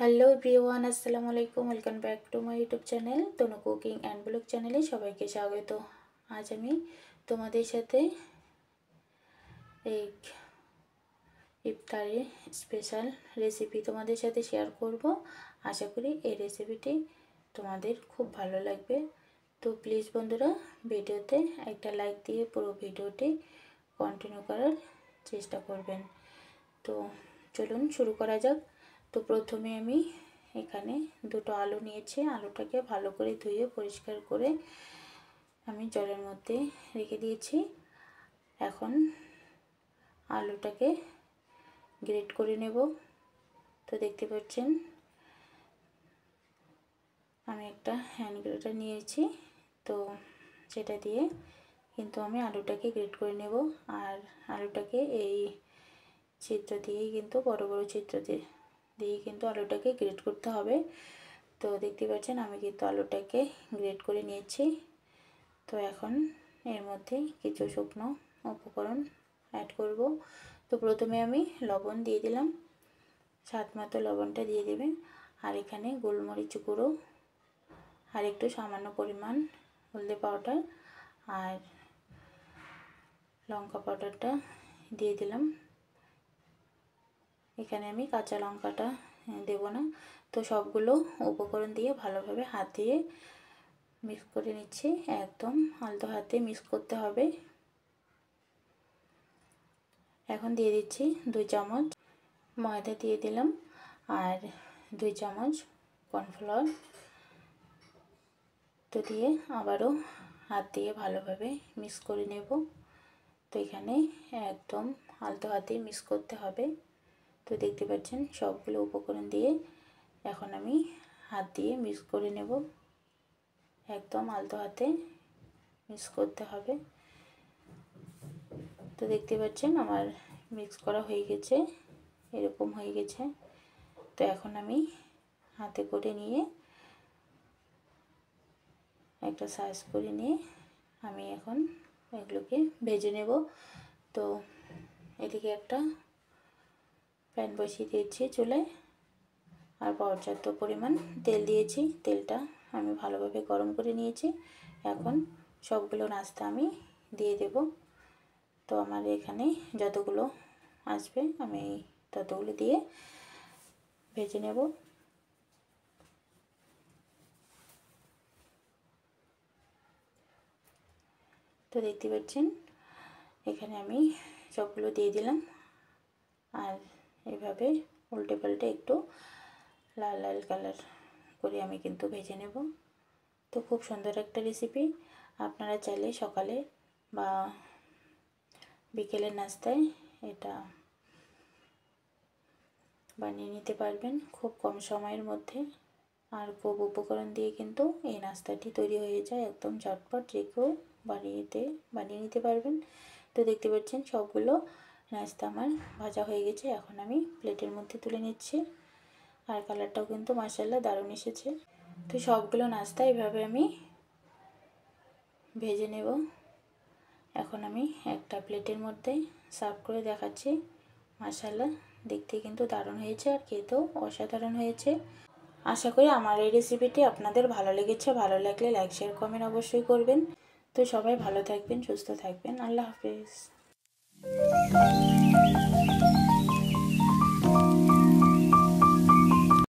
Hello everyone, আসসালামু আলাইকুম। Welcome back to my YouTube channel Tanu cooking and blog চ্যানেলে সবাইকে স্বাগত। আজ আমি তোমাদের সাথে এই ইফতারি স্পেশাল রেসিপি তোমাদের সাথে শেয়ার করব। আশা করি এই রেসিপিটি তোমাদের খুব ভালো লাগবে। তো প্লিজ বন্ধুরা, ভিডিওতে একটা লাইক দিয়ে পুরো ভিডিওটি কন্টিনিউ করার চেষ্টা করবেন। তো চলুন শুরু করা যাক। তো প্রথমে আমি এখানে দুটো আলু নিয়েছি। আলুটাকে ভালো করে ধুয়ে পরিষ্কার করে আমি জলের মধ্যে রেখে দিয়েছি। এখন আলুটাকে গ্রেট করে নেব। তো দেখতে পাচ্ছেন আমি একটা হ্যান্ড গ্রেটার নিয়েছি, তো সেটা দিয়ে কিন্তু আমি আলুটাকে গ্রেট করে নেব। আর আলুটাকে এই ছিদ্র দিয়েই কিন্তু বড় বড় ছিদ্র দিয়ে কিন্তু আলুটাকে গ্রেট করতে হবে। তো দেখতে পাচ্ছেন আমি কিন্তু আলুটাকে গ্রেট করে নিয়েছি। তো এখন এর মধ্যে কিছু শুকনো উপকরণ অ্যাড করব। তো প্রথমে আমি লবণ দিয়ে দিলাম, স্বাদ মতো লবণটা দিয়ে দেবেন। আর এখানে গোলমরিচ গুঁড়ো আর একটু সামান্য পরিমাণ হলদে পাউডার আর লঙ্কা পাউডারটা দিয়ে দিলাম। এখানে আমি কাঁচা লঙ্কাটা দেব না। তো সবগুলো উপকরণ দিয়ে ভালোভাবে হাত দিয়ে মিক্স করে নিচ্ছি। একদম আলতো হাতে মিক্স করতে হবে। এখন দিয়ে দিচ্ছি 2 চামচ ময়দা দিয়ে দিলাম আর 2 চামচ কর্নফ্লাওয়ার। তো দিয়ে আবারও হাত দিয়ে ভালোভাবে মিক্স করে নেব। তো এখানে একদম আলতো হাতে মিক্স করতে হবে। তো দেখতে পাচ্ছেন সবগুলো উপকরণ দিয়ে এখন আমি হাত দিয়ে মিক্স করে নেব। একদম আলতো হাতে মিক্স করতে হবে। তো দেখতে পাচ্ছেন আমার মিক্স করা হয়ে গেছে, এরকম হয়ে গেছে। তো এখন আমি হাতে করে নিয়ে একটা সাইজ করে নিয়ে আমি এখন এগুলোকে ভেজে নেব। তো এদিকে একটা প্যান বসিয়ে দিয়েছি চুলায় আর পর্যাপ্ত পরিমাণ তেল দিয়েছি। তেলটা আমি ভালোভাবে গরম করে নিয়েছি। এখন সবগুলো নাস্তা আমি দিয়ে দেব। তো আমার এখানে যতগুলো আসবে আমি ততগুলো দিয়ে ভেজে নেব। তো দেখতে পাচ্ছেন এখানে আমি সবগুলো দিয়ে দিলাম আর এভাবে উল্টে পাল্টে একটু লাল লাল কালার করে আমি কিন্তু ভেজে নেব। তো খুব সুন্দর একটা রেসিপি। আপনারা চাইলে সকালে বা বিকেলের নাস্তায় এটা বানিয়ে নিতে পারবেন খুব কম সময়ের মধ্যে। আর খুব উপকরণ দিয়ে কিন্তু এই নাস্তাটি তৈরি হয়ে যায় একদম ঝটপট, যে কেউ বানিয়ে নিতে পারবেন। তো দেখতে পাচ্ছেন সবগুলো নাস্তা আমার ভাজা হয়ে গেছে। এখন আমি প্লেটের মধ্যে তুলে নিচ্ছি। আর কালারটাও কিন্তু মাশাআল্লাহ দারুণ এসেছে। তো সবগুলো নাস্তা এভাবে আমি ভেজে নেব। এখন আমি একটা প্লেটের মধ্যে সার্ভ করে দেখাচ্ছি। মাশাআল্লাহ দেখতে কিন্তু দারুণ হয়েছে আর খেতেও অসাধারণ হয়েছে। আশা করি আমার এই রেসিপিটি আপনাদের ভালো লেগেছে। ভালো লাগলে লাইক শেয়ার কমেন্ট অবশ্যই করবেন। তো সবাই ভালো থাকবেন, সুস্থ থাকবেন। আল্লাহ হাফেজ।